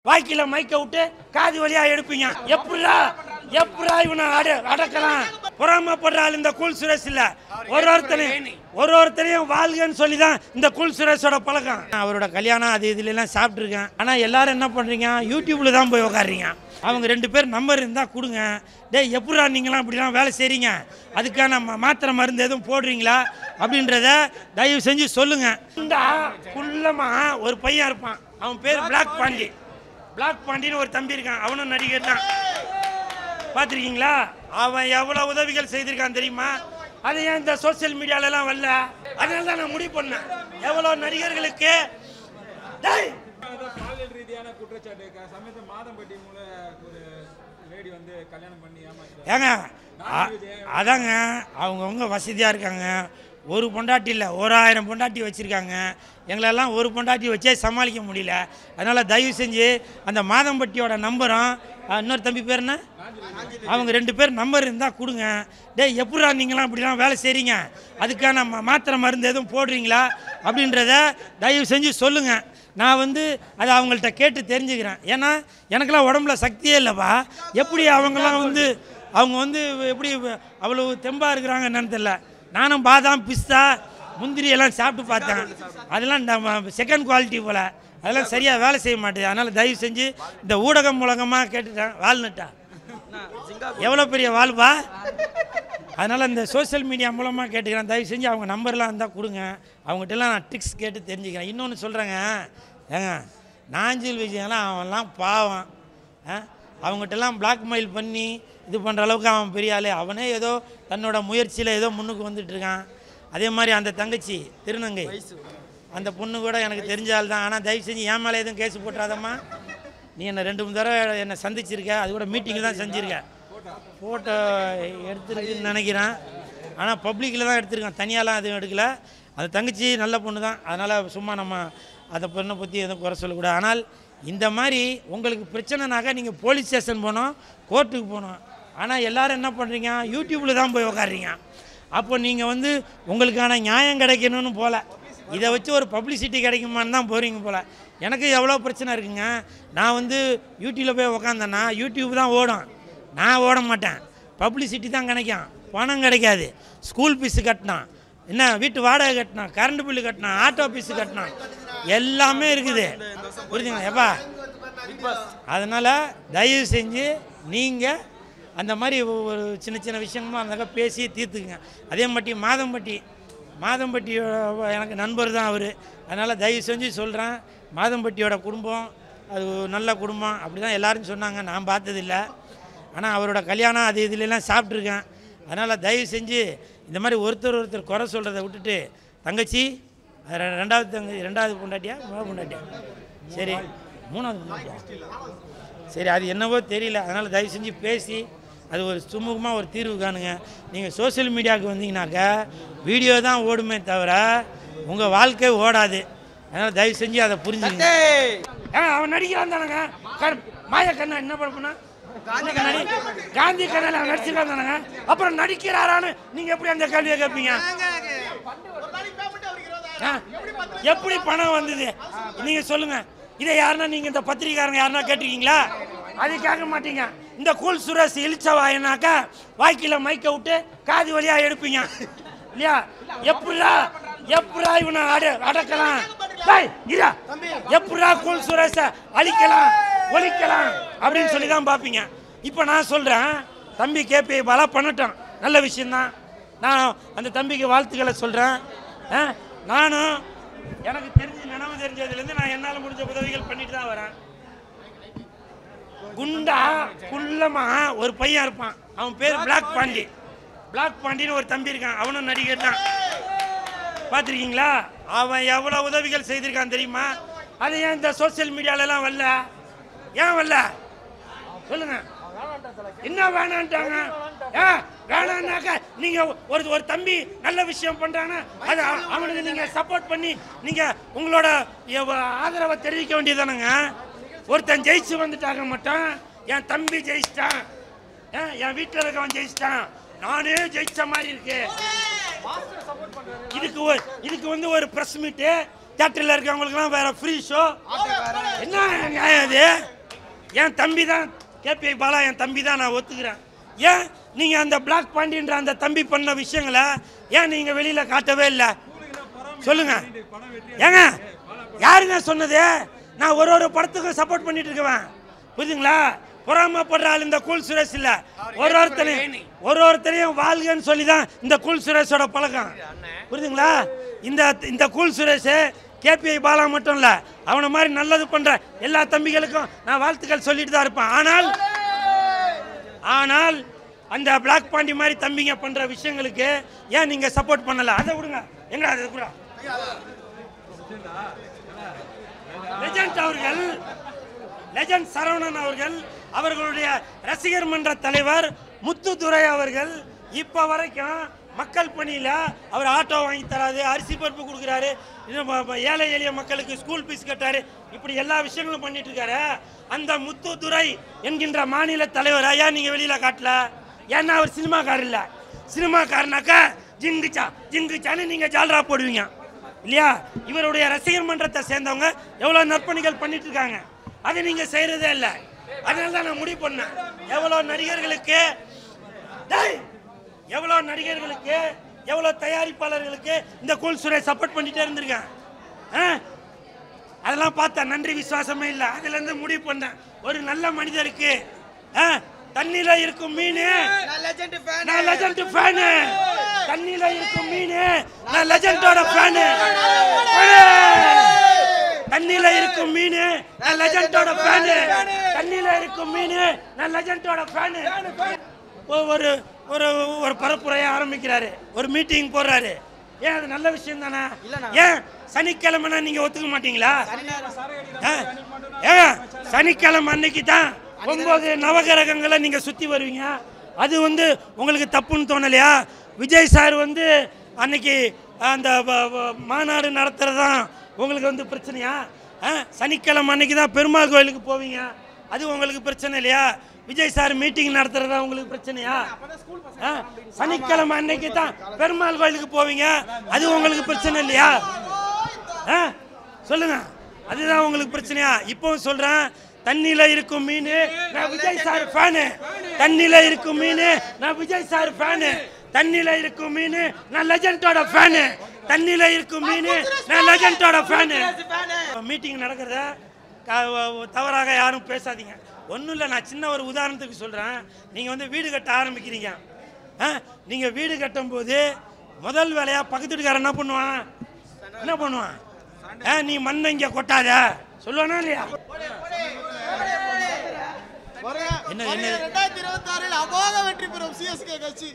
வாய்க்கில மைக்க விட்டு காது வழியா எடுப்பீங்க. எப்படா இவனை அடக்கலாம்? பொறாமப்படுறாள் இந்த கூல் சுரேஷ் இல்ல. ஒருத்தரையும் வாழ்கன்னு சொல்லிதான் இந்த கூல் சுரேஷோட பழக்கம். அவரோட கல்யாணம் அது இதுல எல்லாம் சாப்பிட்டு இருக்கேன். ஆனா எல்லாரும் என்ன பண்றீங்க, யூடியூப்ல தான் போய் உட்காடுறீங்க. அவங்க 2 பேர் நம்பர் இருந்தா கொடுங்க. டேய் எப்படா நீங்களாம் இப்படிலாம் வேலை செய்றீங்க, அதுக்கான மாத்திரை மருந்து எதுவும் போடுறீங்களா அப்படின்றத தயவு செஞ்சு சொல்லுங்க. குள்ளமா ஒரு பையன் இருப்பான், அவன் பேர் பிளாக் பாண்டி. பிளாக் பாண்டின்னு ஒரு தம்பி இருக்கான், அவனும் நடிகர் தான். பார்த்துருக்கீங்களா? அவன் எவ்வளோ உதவிகள் செய்திருக்கான் தெரியுமா? அது ஏன் இந்த சோசியல் மீடியாலலாம் வரல? அதனால தான் நான் முடிவு பண்ணேன், எவ்வளோ நடிகர்களுக்கு ஏங்க அதாங்க அவங்கவுங்க வசதியாக இருக்காங்க. ஒரு பொண்டாட்டி இல்லை, 1000 பொண்டாட்டி வச்சுருக்காங்க. எங்களெல்லாம் ஒரு பொண்டாட்டி வச்சே சமாளிக்க முடியல. அதனால் தயவு செஞ்சு அந்த மாதம்பட்டியோட நம்பரும் இன்னொரு தம்பி பேர் என்ன, அவங்க 2 பேர் நம்பர் இருந்தால் கொடுங்க. டேய் எப்படா நீங்களாம் இப்படிலாம் வேலை செய்கிறீங்க, அதுக்கான மாத்திரை மருந்து எதுவும் போடுறீங்களா அப்படின்றத தயவு செஞ்சு சொல்லுங்கள். நான் அதை அவங்கள்ட்ட கேட்டு தெரிஞ்சுக்கிறேன். ஏன்னா எனக்கெல்லாம் உடம்புல சக்தியே இல்லைப்பா. எப்படி அவங்க எப்படி அவ்வளோ தெம்பாக இருக்கிறாங்க என்னன்னு தெரியல. நானும் பாதாம் பிஸ்தா முந்திரி எல்லாம் சாப்பிட்டு பார்த்தேன், அதெல்லாம் செகண்ட் குவாலிட்டி போல், அதெல்லாம் சரியாக வேலை செய்ய மாட்டேது. அதனால் தயவு செஞ்சு இந்த ஊடகம் மூலமாக கேட்டுட்டேன். வால்நட்டா எவ்வளோ பெரிய வாழ்வா? அதனால் இந்த சோசியல் மீடியா மூலமாக கேட்டுக்கிறேன். தயவு செஞ்சு அவங்க நம்பர்லாம் இருந்தால் கொடுங்க. அவங்ககிட்டலாம் நான் ட்ரிக்ஸ் கேட்டு தெரிஞ்சுக்கிறேன். இன்னொன்று சொல்கிறேங்க, ஏங்க நாஞ்சில் விஜயெல்லாம் அவன்லாம் பாவம். அவங்ககிட்டலாம் பிளாக்மெயில் பண்ணி இது பண்ணுற அளவுக்கு அவன் பெரிய ஆள். அவனே ஏதோ தன்னோட முயற்சியில் ஏதோ முன்னுக்கு வந்துட்டுருக்கான். அதே மாதிரி அந்த தங்கச்சி திருநங்கை, அந்த பொண்ணு கூட எனக்கு தெரிஞ்சால் தான். ஆனால் தயவு செஞ்சு என் மேலே எதுவும் கேஸ் போட்டுறாதம்மா. நீ என்னை 2-3 தடவை என்னை சந்திச்சிருக்க, அது கூட மீட்டிங்கில் தான் செஞ்சுருக்க. ஃபோட்டோ எடுத்துருக்குன்னு நினைக்கிறேன், ஆனால் பப்ளிக்கில் தான் எடுத்துருக்கேன், தனியாலாம் எதுவும் எடுக்கலை. அந்த தங்கச்சி நல்ல பொண்ணு தான். அதனால் சும்மா நம்ம அந்த பொண்ணை பற்றி எதுவும் குறை சொல்லக்கூடாது. ஆனால் இந்த மாதிரி உங்களுக்கு பிரச்சனைனாக்கா நீங்கள் போலீஸ் ஸ்டேஷன் போகணும், கோர்ட்டுக்கு போகணும். ஆனால் எல்லோரும் என்ன பண்ணுறீங்க, யூடியூப்பில் தான் போய் உட்காடுறீங்க. அப்போ நீங்கள் உங்களுக்கான நியாயம் கிடைக்கணும்னு போல், இதை வச்சு ஒரு பப்ளிசிட்டி கிடைக்குமான்னு தான் போகிறீங்க போல். எனக்கு எவ்வளோ பிரச்சனை இருக்குங்க. நான் யூடியூப்பில் போய் உக்காந்தேன்னா யூடியூப் தான் ஓடும், நான் ஓட மாட்டேன். பப்ளிசிட்டி தான் கிடைக்கும், பணம் கிடைக்காது. ஸ்கூல் ஃபீஸு கட்டினான், என்ன வீட்டு வாடகை கட்டினான், கரண்ட் பில்லு கட்டினான், ஆட்டோ ஃபீஸு கட்டினான், எல்லாமே இருக்குது. புரிஞ்சுங்களா எப்பா? அதனால் தயவு செஞ்சு நீங்கள் அந்த மாதிரி ஒரு சின்ன சின்ன விஷயங்கள்லாம் இருந்தாக்கா பேசி தீர்த்துக்குங்க. அதே மாதிரி மாதம்பட்டியோட எனக்கு நண்பர் தான் அவர். அதனால் தயவு செஞ்சு சொல்கிறேன், மாதம்பட்டியோட குடும்பம் அது நல்ல குடும்பம் அப்படி தான் எல்லோரும் சொன்னாங்க. நான் பார்த்ததில்லை, ஆனால் அவரோட கல்யாணம் அது இதுலெல்லாம் சாப்பிட்ருக்கேன். அதனால் தயவு செஞ்சு இந்த மாதிரி ஒருத்தர் குறை சொல்கிறத விட்டுட்டு, தங்கச்சி ரெண்டாவது பொண்டாட்டியா மூணாவது பொண்டாட்டியா, சரி 3வது பொண்டாட்டியா, சரி அது என்னவோ தெரியல. அதனால் தயவு செஞ்சு பேசி அது ஒரு சுமூகமாக ஒரு தீர்வு காணுங்க. நீங்கள் சோசியல் மீடியாவுக்கு வந்தீங்கன்னாக்கா வீடியோ தான் ஓடுமே தவிர உங்கள் வாழ்க்கை ஓடாது. அதனால் தயவு செஞ்சு அதை புரிஞ்சுங்க. அவன் நடிக்கிறான் தானங்க, மாயா கண்ணா என்ன பண்ணா காந்தி கண்ணால் அவன் நடிச்சிருக்கான் தானங்க, அப்புறம் நடிக்கிறாரான்னு நீங்கள் எப்படி அந்த கேள்வியை கேட்பீங்க? எப்படி பணம் வந்தது நீங்கள் சொல்லுங்கள். இதை யாருன்னா நீங்கள் இந்த பத்திரிக்காரங்க யாருன்னா கேட்டிருக்கீங்களா? அது கேட்க மாட்டீங்க. இந்த கூல் சுரேஷ் இழிச்சவாயனாக்கா வாய்க்கில மைக்க விட்டு காது வழியா எடுப்பீங்க இல்லையா? எப்படா இவனை அடக்கலாம்? எப்படா கூல் சுரேஷ அழிக்கலாம் ஒழிக்கலாம் அப்படின்னு சொல்லி தான் பார்ப்பீங்க. இப்போ நான் சொல்கிறேன், தம்பி கேபி பாலா பண்ணட்டும், நல்ல விஷயந்தான். நான் அந்த தம்பிக்கு வாழ்த்துக்களை சொல்கிறேன். நானும் எனக்கு நினைவு தெரிஞ்சதுலேருந்து நான் என்னால் முடிஞ்ச உதவிகள் பண்ணிட்டு தான் வரேன். குள்ளமா ஒரு பையன் இருப்பான், அவன் பேர் பிளாக் பாண்டி. பிளாக் பாண்டின்னு ஒரு தம்பி இருக்கான், அவனும் நடிகர் தான். பார்த்துருக்கீங்களா? அவன் எவ்வளோ உதவிகள் செய்திருக்கான் தெரியுமா? அது ஏன் இந்த சோசியல் மீடியாலலாம் வரல? ஏன் வரல சொல்லுங்க. என்ன வேணான்ட்டாங்க? வேணான்னாக்கா நீங்க ஒரு தம்பி நல்ல விஷயம் பண்றாங்கன்னா அது அவனுக்கு நீங்க சப்போர்ட் பண்ணி நீங்க உங்களோட ஆதரவை தெரிவிக்க வேண்டியதானுங்க. ஒருத்தன் ஜெயிச்சு வந்துட்டாங்க மட்டும், என் தம்பி ஜெயிச்சிட்டான், என் வீட்டில் இருக்கவன் ஜெயிச்சிட்டான், நானே ஜெயிச்ச மாதிரி இருக்கு. இதுக்கு ஒரு பிரஸ் மீட்டு தியேட்டரில் இருக்கவங்களுக்குலாம் வேற ஃப்ரீ ஷோ. என்ன நியாயம் அது? என் தம்பி தான் கேபிஐ பாலா, என் தம்பி தான், நான் ஒத்துக்கிறேன். ஏன் நீங்கள் அந்த பிளாக் பாண்டின்ற அந்த தம்பி பண்ண விஷயங்களை ஏன் நீங்கள் வெளியில் காட்டவே இல்லை? சொல்லுங்க. ஏங்க யாருங்க சொன்னது? நான் ஒரு படத்துக்கும் சப்போர்ட் பண்ணிட்டு இருக்கேன், புரியுதுங்களா? பொறாமப்படுற ஆள் இந்த கூல் சுரேஷ் இல்லை. ஒருத்தரையும் வாழ்கன்னு சொல்லி தான் இந்த கூல் சுரேஷோட பழக்கம், புரியுதுங்களா? இந்த கூல் சுரேஷ் கேபிஐ பாலா மட்டும் இல்லை, அவனை மாதிரி நல்லது பண்ணுற எல்லா தம்பிகளுக்கும் நான் வாழ்த்துக்கள் சொல்லிட்டு தான் இருப்பேன். ஆனால் அந்த பிளாக் பாண்டி மாதிரி தம்பிங்க பண்ணுற விஷயங்களுக்கு ஏன் நீங்கள் சப்போர்ட் பண்ணலை? அதை விடுங்க. எங்க அது கூட லெஜண்ட் சரவணன் அவர்கள், அவர்களுடைய ரசிகர் மன்ற தலைவர் முத்துதுரை அவர்கள் இப்போ வரைக்கும் மக்கள் பணியில் அவர் ஆட்டோ வாங்கி தராது, அரிசி பருப்பு கொடுக்குறாரு, ஏழை எளிய மக்களுக்கு ஸ்கூல் ஃபீஸ் கட்டாரு, இப்படி எல்லா விஷயங்களும் பண்ணிட்டு இருக்காரு. அந்த முத்துதுரை என்கின்ற மாநில தலைவர் ஐயா நீங்கள் வெளியில் காட்டல. ஏன்னா அவர் சினிமாக்காரர் இல்லை. சினிமாக்காரனாக்கா ஜிங்குச்சான்னு நீங்கள் ஜால்ரா போடுவீங்க இல்லையா? இவருடைய ரசிகர் மன்றத்தை சேர்ந்தவங்க எவ்வளோ நற்பணிகள் பண்ணிட்டு இருக்காங்க, அதை நீங்கள் செய்கிறதே இல்லை. அதனால தான் நான் முடிவு பண்ணேன், எவ்வளோ நடிகர்களுக்கு எவ்வளோ தயாரிப்பாளர்களுக்கு இந்த கூல் சுரேஷ் சப்போர்ட் பண்ணிட்டே இருந்திருக்கேன். அதெல்லாம் பார்த்தா நன்றி விசுவாசமே இல்லை. அதுலேருந்து முடிவு பண்ணேன், ஒரு நல்ல மனிதருக்கு தண்ணியில இருக்கும் மீன் நான் லெஜண்ட் ஃபேனு, தண்ணியில இருக்கும் மீன் நான் லெஜண்டோட ஃபேனு, தண்ணியில இருக்கும் மீன் நான் லெஜண்டோட ஃபேனு, தண்ணியில இருக்கும் மீன் நான் லெஜண்டோட ஃபேனு. ஒரு ஒரு பரப்புரையை ஆரம்பிக்கிறாரு, ஒரு மீட்டிங் போடுறாரு. ஏன் அது நல்ல விஷயம் தானே? ஏன் சனிக்கிழமைனா நீங்க ஒத்துக்க மாட்டீங்களா? சனிக்கிழமை அன்னைக்கு தான் 9 நவகிரகங்களை நீங்க சுத்தி வருவீங்க. அது உங்களுக்கு தப்புன்னு தோணலையா? விஜய் சார் அன்னைக்கு அந்த மாநாடு நடத்துறதுதான் உங்களுக்கு பிரச்சனையா? சனிக்கிழமை அன்னைக்கு தான் பெருமாள் கோயிலுக்கு போவீங்க, அது உங்களுக்கு பிரச்சனை இல்லையா? விஜய் சார் மீட்டிங் நடத்துறதா உங்களுக்கு பிரச்சனையா? சனிக்கிழமை அன்னைக்கு தான் பெருமாள் கோயிலுக்கு போவீங்க, அது உங்களுக்கு பிரச்சனை இல்லையா? சொல்லுங்க, அதுதான் உங்களுக்கு பிரச்சனையா? இப்பவும் சொல்றேன், தண்ணியில இருக்கும் மீன் நான் விஜய் சார் ஃபேனு, தண்ணியில இருக்கும் மீன் நான் விஜய் சார் ஃபேனு, தண்ணியில இருக்கும் மீன் நான் லெஜண்டோட ஃபேனு, தண்ணியில இருக்கும் மீன் நான் லெஜண்டோட ஃபேனு. மீட்டிங் நடக்கிறத தவறாக யாரும் பேசாதீங்க. ஒன்றும் இல்லை, நான் சின்ன ஒரு உதாரணத்துக்கு சொல்கிறேன். நீங்கள் வீடு கட்ட ஆரம்பிக்கிறீங்க. நீங்கள் வீடு கட்டும் போது முதல் வேலையாக பக்கத்து வீட்டுக்காரன் என்ன பண்ணுவான்? நீ மண்ணை இங்கே கொட்டாத சொல்லுவானா இல்லையா? என்ன 2026 அமோக வெற்றி பெறும் சிஎஸ்கே கட்சி.